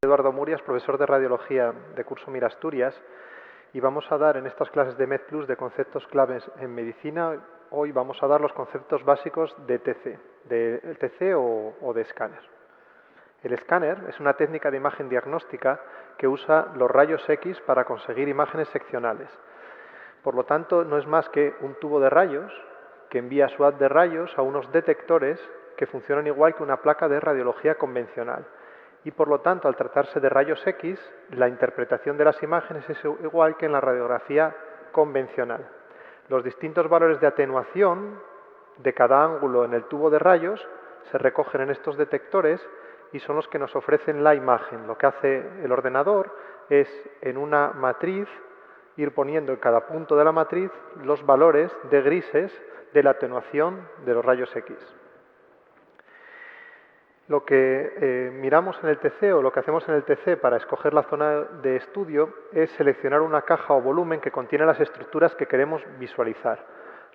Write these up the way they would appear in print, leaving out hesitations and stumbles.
Eduardo Murias, profesor de Radiología de curso Mira Asturias, y vamos a dar en estas clases de MedPlus de conceptos claves en medicina. Hoy vamos a dar los conceptos básicos de TC o de escáner. El escáner es una técnica de imagen diagnóstica que usa los rayos X para conseguir imágenes seccionales. Por lo tanto, no es más que un tubo de rayos que envía su haz de rayos a unos detectores que funcionan igual que una placa de radiología convencional. Y por lo tanto, al tratarse de rayos X, la interpretación de las imágenes es igual que en la radiografía convencional. Los distintos valores de atenuación de cada ángulo en el tubo de rayos se recogen en estos detectores y son los que nos ofrecen la imagen. Lo que hace el ordenador es, en una matriz, ir poniendo en cada punto de la matriz los valores de grises de la atenuación de los rayos X. Lo que miramos en el TC o lo que hacemos en el TC para escoger la zona de estudio es seleccionar una caja o volumen que contiene las estructuras que queremos visualizar.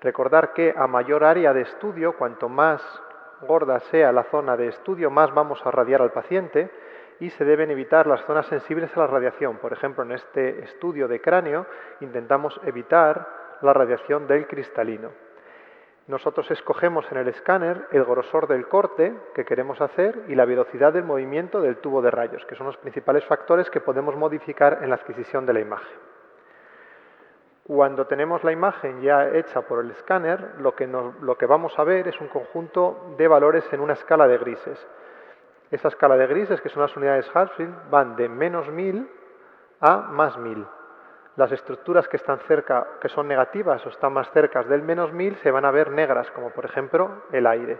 Recordar que a mayor área de estudio, cuanto más gorda sea la zona de estudio, más vamos a radiar al paciente y se deben evitar las zonas sensibles a la radiación. Por ejemplo, en este estudio de cráneo intentamos evitar la radiación del cristalino. Nosotros escogemos en el escáner el grosor del corte que queremos hacer y la velocidad del movimiento del tubo de rayos, que son los principales factores que podemos modificar en la adquisición de la imagen. Cuando tenemos la imagen ya hecha por el escáner, lo que vamos a ver es un conjunto de valores en una escala de grises. Esa escala de grises, que son las unidades Hounsfield, van de -1000 a +1000. Las estructuras que están cerca, que son negativas o están más cerca del -1000, se van a ver negras, como por ejemplo el aire.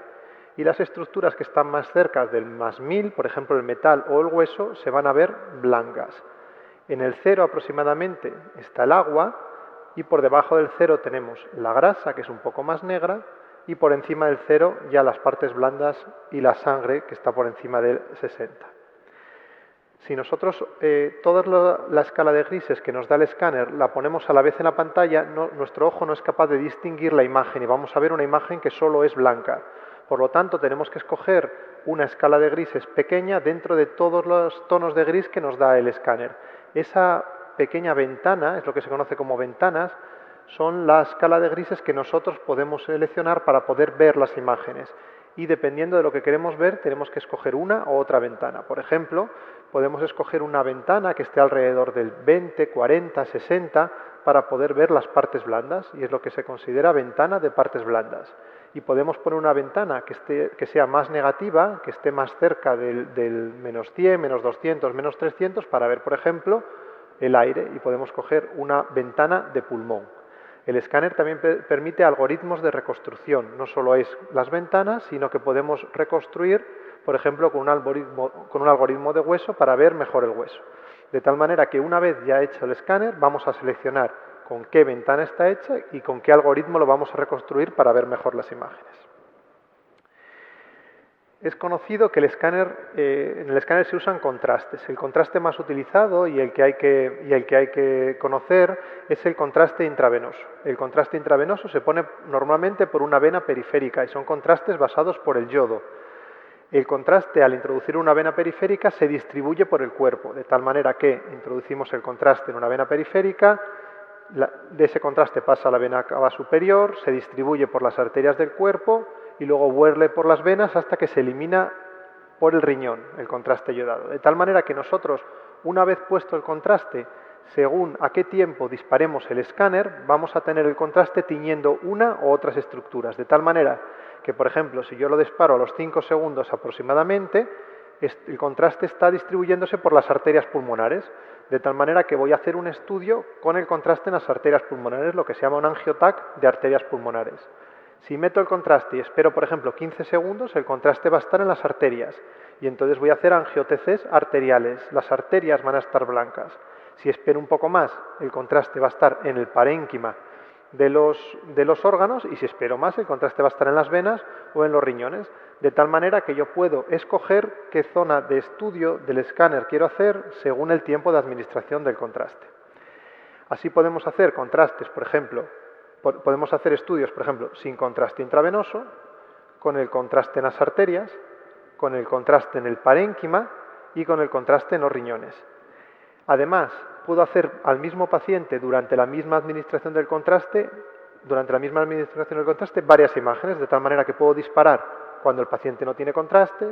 Y las estructuras que están más cerca del +1000, por ejemplo el metal o el hueso, se van a ver blancas. En el 0 aproximadamente está el agua y por debajo del 0 tenemos la grasa, que es un poco más negra, y por encima del 0 ya las partes blandas y la sangre, que está por encima del 60. Si nosotros toda la escala de grises que nos da el escáner la ponemos a la vez en la pantalla, nuestro ojo no es capaz de distinguir la imagen y vamos a ver una imagen que solo es blanca. Por lo tanto, tenemos que escoger una escala de grises pequeña dentro de todos los tonos de gris que nos da el escáner. Esa pequeña ventana, es lo que se conoce como ventanas, son la escala de grises que nosotros podemos seleccionar para poder ver las imágenes. Y dependiendo de lo que queremos ver, tenemos que escoger una u otra ventana. Por ejemplo, podemos escoger una ventana que esté alrededor del 20, 40, 60 para poder ver las partes blandas, y es lo que se considera ventana de partes blandas. Y podemos poner una ventana que sea más negativa, que esté más cerca del -100, -200, -300 para ver, por ejemplo, el aire, y podemos coger una ventana de pulmón. El escáner también permite algoritmos de reconstrucción. No solo es las ventanas, sino que podemos reconstruir, por ejemplo, con un algoritmo de hueso para ver mejor el hueso. De tal manera que una vez ya hecho el escáner, vamos a seleccionar con qué ventana está hecha y con qué algoritmo lo vamos a reconstruir para ver mejor las imágenes. Es conocido que en el escáner se usan contrastes. El contraste más utilizado y el que hay que conocer es el contraste intravenoso. El contraste intravenoso se pone normalmente por una vena periférica y son contrastes basados por el yodo. El contraste, al introducir una vena periférica, se distribuye por el cuerpo, de tal manera que introducimos el contraste en una vena periférica, de ese contraste pasa a la vena cava superior, se distribuye por las arterias del cuerpo y luego vuelve por las venas hasta que se elimina por el riñón el contraste yodado. De tal manera que nosotros, una vez puesto el contraste, según a qué tiempo disparemos el escáner, vamos a tener el contraste tiñendo una u otras estructuras. De tal manera que, por ejemplo, si yo lo disparo a los 5 segundos aproximadamente, el contraste está distribuyéndose por las arterias pulmonares, de tal manera que voy a hacer un estudio con el contraste en las arterias pulmonares, lo que se llama un angiotac de arterias pulmonares. Si meto el contraste y espero, por ejemplo, 15 segundos, el contraste va a estar en las arterias y entonces voy a hacer angio-TCs arteriales. Las arterias van a estar blancas. Si espero un poco más, el contraste va a estar en el parénquima de los órganos, y si espero más, el contraste va a estar en las venas o en los riñones, de tal manera que yo puedo escoger qué zona de estudio del escáner quiero hacer según el tiempo de administración del contraste. Así podemos hacer contrastes, por ejemplo, podemos hacer estudios, por ejemplo, sin contraste intravenoso, con el contraste en las arterias, con el contraste en el parénquima y con el contraste en los riñones. Además, puedo hacer al mismo paciente durante la misma administración del contraste varias imágenes, de tal manera que puedo disparar cuando el paciente no tiene contraste,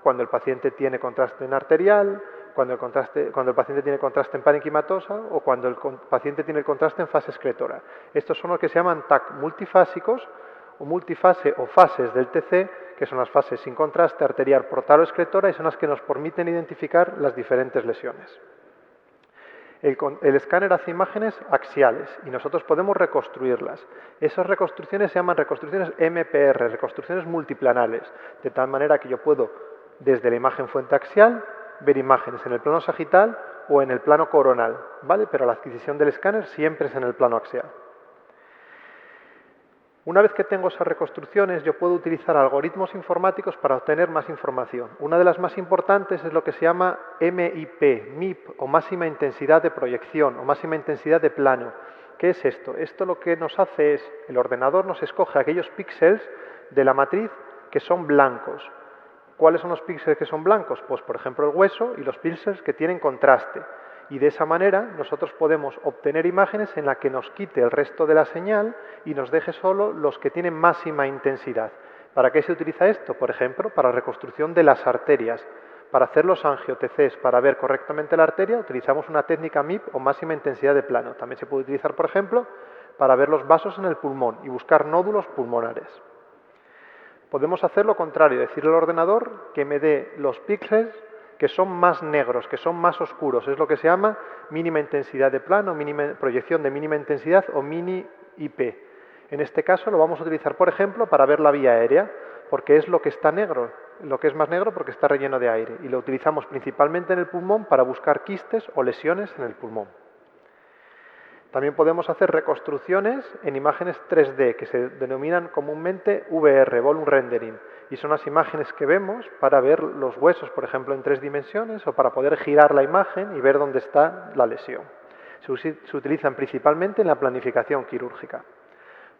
cuando el paciente tiene contraste en arterial, cuando el paciente tiene contraste en parenquimatosa o cuando el paciente tiene el contraste en fase excretora. Estos son los que se llaman TAC multifásicos o multifase o fases del TC, que son las fases sin contraste, arterial, portal o excretora, y son las que nos permiten identificar las diferentes lesiones. El escáner hace imágenes axiales y nosotros podemos reconstruirlas. Esas reconstrucciones se llaman reconstrucciones MPR, reconstrucciones multiplanales, de tal manera que yo puedo, desde la imagen fuente axial, ver imágenes en el plano sagital o en el plano coronal, ¿vale? Pero la adquisición del escáner siempre es en el plano axial. Una vez que tengo esas reconstrucciones, yo puedo utilizar algoritmos informáticos para obtener más información. Una de las más importantes es lo que se llama MIP o máxima intensidad de proyección o máxima intensidad de plano. ¿Qué es esto? Esto lo que nos hace es, el ordenador nos escoge aquellos píxeles de la matriz que son blancos. ¿Cuáles son los píxeles que son blancos? Pues por ejemplo el hueso y los píxeles que tienen contraste. Y de esa manera nosotros podemos obtener imágenes en las que nos quite el resto de la señal y nos deje solo los que tienen máxima intensidad. ¿Para qué se utiliza esto? Por ejemplo, para reconstrucción de las arterias. Para hacer los angio-TCs, para ver correctamente la arteria, utilizamos una técnica MIP o máxima intensidad de plano. También se puede utilizar, por ejemplo, para ver los vasos en el pulmón y buscar nódulos pulmonares. Podemos hacer lo contrario, decirle al ordenador que me dé los píxeles que son más negros, que son más oscuros. Es lo que se llama mínima intensidad de plano, proyección de mínima intensidad o mini IP. En este caso lo vamos a utilizar, por ejemplo, para ver la vía aérea, porque es lo que está negro, lo que es más negro porque está relleno de aire. Y lo utilizamos principalmente en el pulmón para buscar quistes o lesiones en el pulmón. También podemos hacer reconstrucciones en imágenes 3D, que se denominan comúnmente VR, Volume Rendering, y son las imágenes que vemos para ver los huesos, por ejemplo, en 3 dimensiones, o para poder girar la imagen y ver dónde está la lesión. Se utilizan principalmente en la planificación quirúrgica.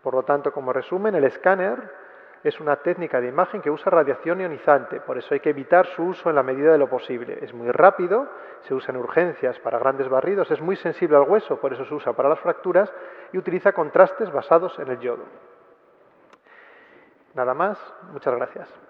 Por lo tanto, como resumen, el escáner es una técnica de imagen que usa radiación ionizante, por eso hay que evitar su uso en la medida de lo posible. Es muy rápido, se usa en urgencias para grandes barridos, es muy sensible al hueso, por eso se usa para las fracturas, y utiliza contrastes basados en el yodo. Nada más, muchas gracias.